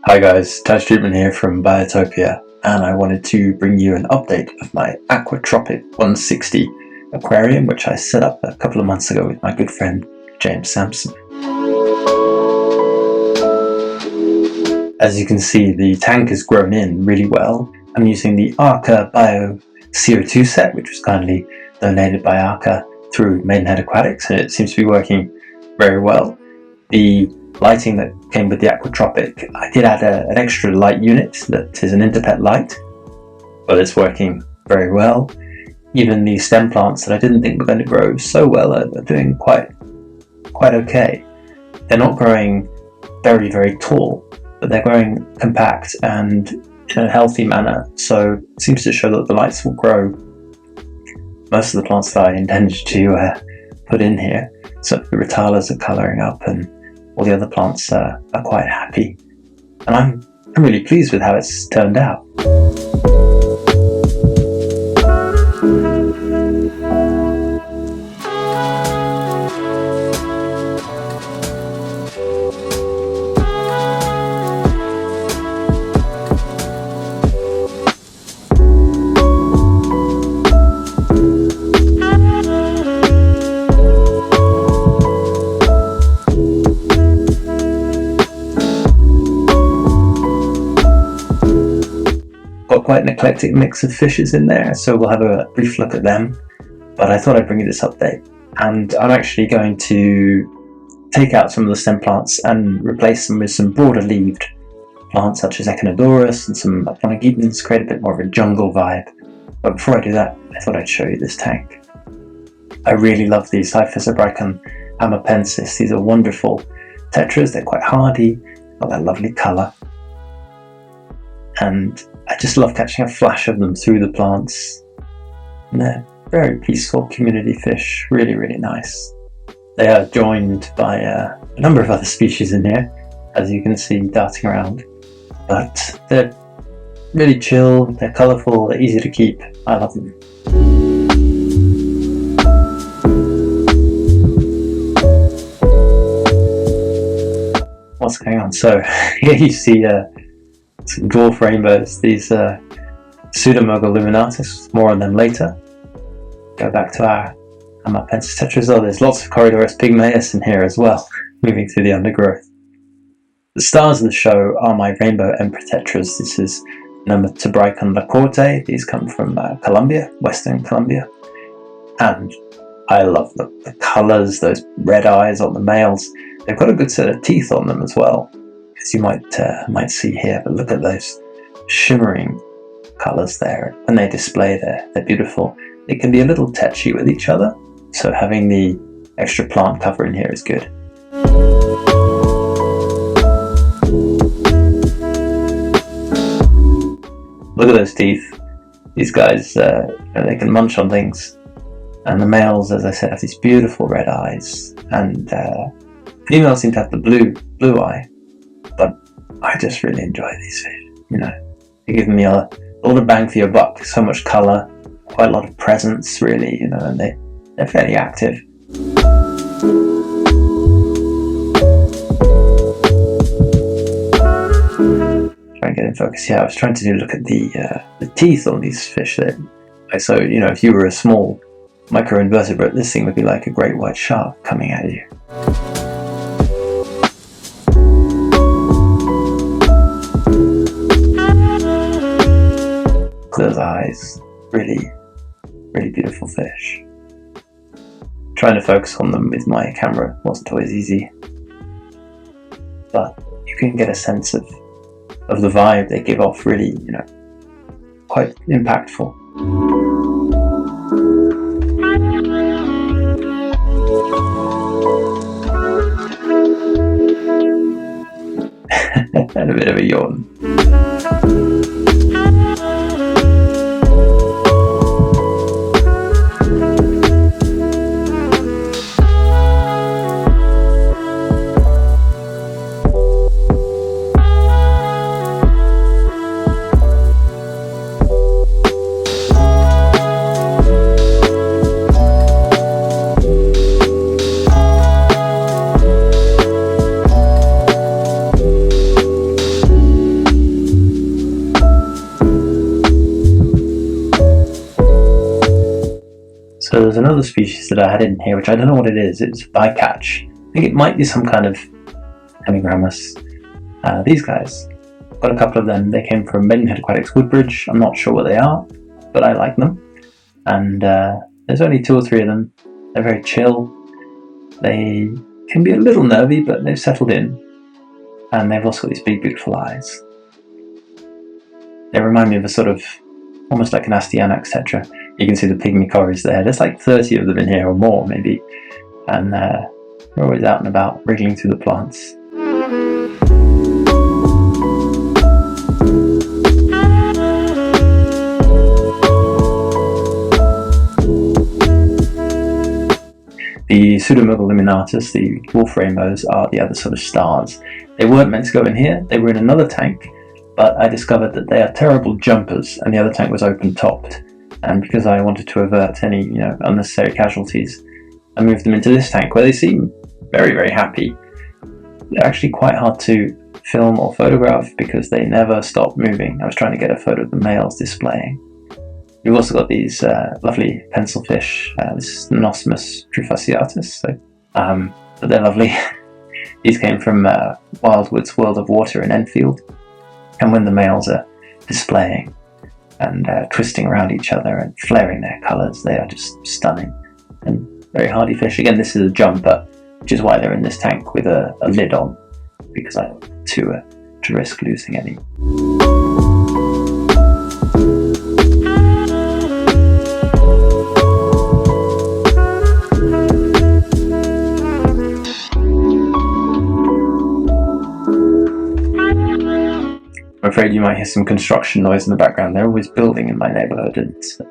Hi guys, Taj Treatment here from Biotopia, and I wanted to bring you an update of my Aquatropic 160 aquarium, which I set up a couple of months ago with my good friend James Sampson. As you can see, the tank has grown in really well. I'm using the ARKA Bio CO2 set, which was kindly donated by ARKA through Maidenhead Aquatics, and it seems to be working very well. The lighting that came with the Aquatropic, I did add an extra light unit that is an Interpet light, but it's working very well. Even the stem plants that I didn't think were going to grow so well are doing quite okay. They're not growing very tall, but they're growing compact and in a healthy manner, so it seems to show that the lights will grow most of the plants that I intended to put in here. So the Ritalas are colouring up and all the other plants are quite happy, and I'm really pleased with how it's turned out. Got quite an eclectic mix of fishes in there, so we'll have a brief look at them, but I thought I'd bring you this update. And I'm actually going to take out some of the stem plants and replace them with some broader leaved plants such as Echinodorus and some Aponegidans, create a bit more of a jungle vibe. But before I do that, I thought I'd show you this tank. I really love these Hyphosabricon amapensis. These are wonderful tetras, they're quite hardy, got that lovely colour, and I just love catching a flash of them through the plants. And they're very peaceful community fish, really nice. They are joined by a number of other species in here, as you can see darting around, but they're really chill, they're colourful, they're easy to keep. I love them. What's going on? So here you see some dwarf rainbows, these Pseudomogul luminatus, more on them later. Go back to our amapensis tetras. Oh, there's lots of Corydorus pygmaeus in here as well, moving through the undergrowth. The stars of the show are my rainbow emperor tetras. This is Inhabitants lacorte. These come from Colombia, Western Colombia, and I love them. The colours, those red eyes on the males. They've got a good set of teeth on them as well, as you might see here, but look at those shimmering colours there. When they display they're beautiful. They can be a little tetchy with each other, so having the extra plant cover in here is good. Look at those teeth. These guys, they can munch on things, and the males, as I said, have these beautiful red eyes, and females seem to have the blue eye. But I just really enjoy these fish, they give me a lot of bang for your buck, so much colour, quite a lot of presence really, and they're fairly active. Try and get in focus here. I was trying to look at the teeth on these fish. So, if you were a small microinvertebrate, this thing would be like a great white shark coming at you. Those eyes, really beautiful fish. Trying to focus on them with my camera wasn't always easy, but you can get a sense of the vibe they give off, really, quite impactful. And a bit of a yawn. another species that I had in here, which I don't know what it is. It's bycatch. I think it might be some kind of hemigramus. These guys, got a couple of them. They came from Maidenhead Aquatics Woodbridge. I'm not sure what they are, but I like them. And there's only 2 or 3 of them. They're very chill. They can be a little nervy, but they've settled in. And they've also got these big, beautiful eyes. They remind me of a sort of, almost like an Astyanax tetra. You can see the pygmy cories there. There's like 30 of them in here, or more maybe. And they're always out and about, wriggling through the plants. The Pseudomugilluminatus, the wolf rainbows, are the other sort of stars. They weren't meant to go in here. They were in another tank, but I discovered that they are terrible jumpers, and the other tank was open-topped. And because I wanted to avert any, unnecessary casualties, I moved them into this tank, where they seem very, very happy. They're actually quite hard to film or photograph because they never stop moving. I was trying to get a photo of the males displaying. We've also got these lovely pencilfish. This is Nosmus trifasciatus, but they're lovely. These came from Wildwood's World of Water in Enfield, and when the males are displaying and twisting around each other and flaring their colours, they are just stunning and very hardy fish. Again, this is a jumper, which is why they're in this tank with a lid on, because I don't want to risk losing any. I'm afraid you might hear some construction noise in the background. They're always building in my neighbourhood, and it's a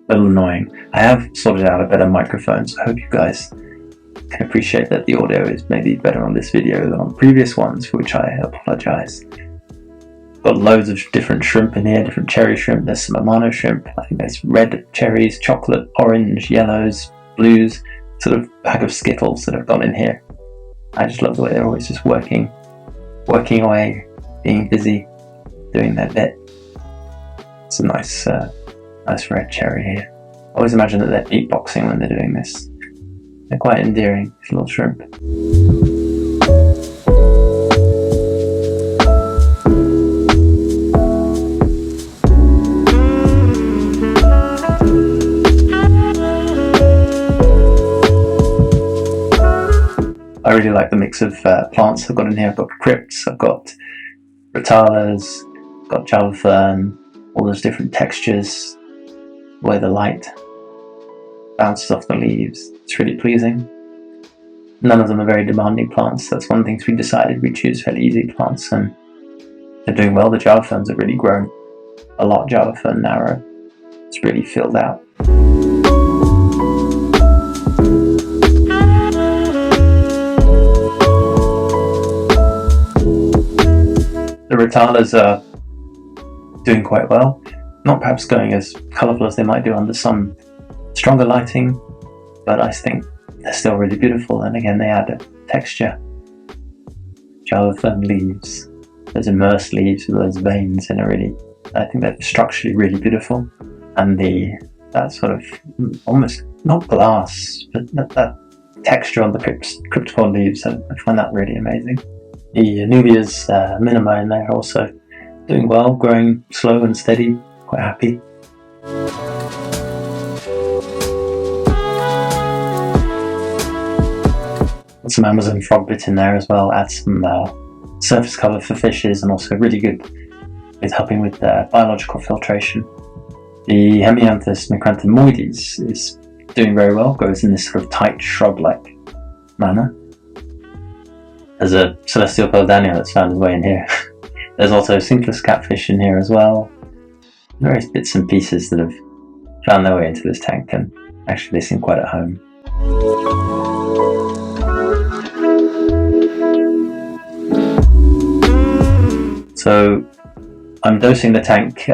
little annoying. I have sorted out a better microphone, so I hope you guys can appreciate that the audio is maybe better on this video than on previous ones, for which I apologise. Got loads of different shrimp in here, different cherry shrimp. There's some Amano shrimp. I think there's red cherries, chocolate, orange, yellows, blues, sort of bag of Skittles that have gone in here. I just love the way they're always just working away, being busy, doing their bit. It's a nice red cherry here. I always imagine that they're beatboxing when they're doing this. They're quite endearing, these little shrimp. I really like the mix of plants I've got in here. I've got crypts, I've got ratalas, got java fern, all those different textures, where the light bounces off the leaves. It's really pleasing. None of them are very demanding plants. That's one of the things we decided. We choose fairly easy plants, and they're doing well. The java ferns have really grown a lot. Java fern narrow. It's really filled out. The ratalas are doing quite well. Not perhaps going as colourful as they might do under some stronger lighting, but I think they're still really beautiful, and again they add a texture. Java fern leaves, those immersed leaves with those veins in I think they're structurally really beautiful, and that sort of almost, not glass, but that texture on the cryptophore leaves, I find that really amazing. The Anubias minima in there are also doing well, growing slow and steady, quite happy. Got some Amazon frogbit in there as well, add some surface cover for fishes, and also really good with helping with biological filtration. The Hemianthus micranthomoides is doing very well, grows in this sort of tight shrub-like manner. There's a celestial peldania that's found its way in here. There's also Cinclus catfish in here as well. Various bits and pieces that have found their way into this tank, and actually they seem quite at home. So I'm dosing the tank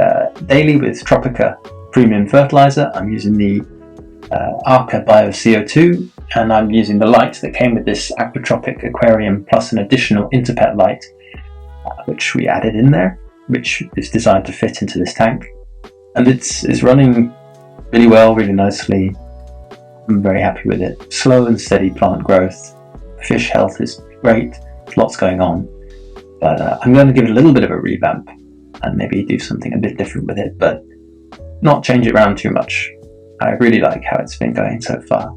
daily with Tropica Premium Fertiliser. I'm using the ARKA Bio CO2, and I'm using the light that came with this Aquatropic Aquarium plus an additional Interpet light, which we added in there, which is designed to fit into this tank. And it's running really well, really nicely. I'm very happy with it. Slow and steady plant growth. Fish health is great. There's lots going on. But I'm going to give it a little bit of a revamp and maybe do something a bit different with it, but not change it around too much. I really like how it's been going so far.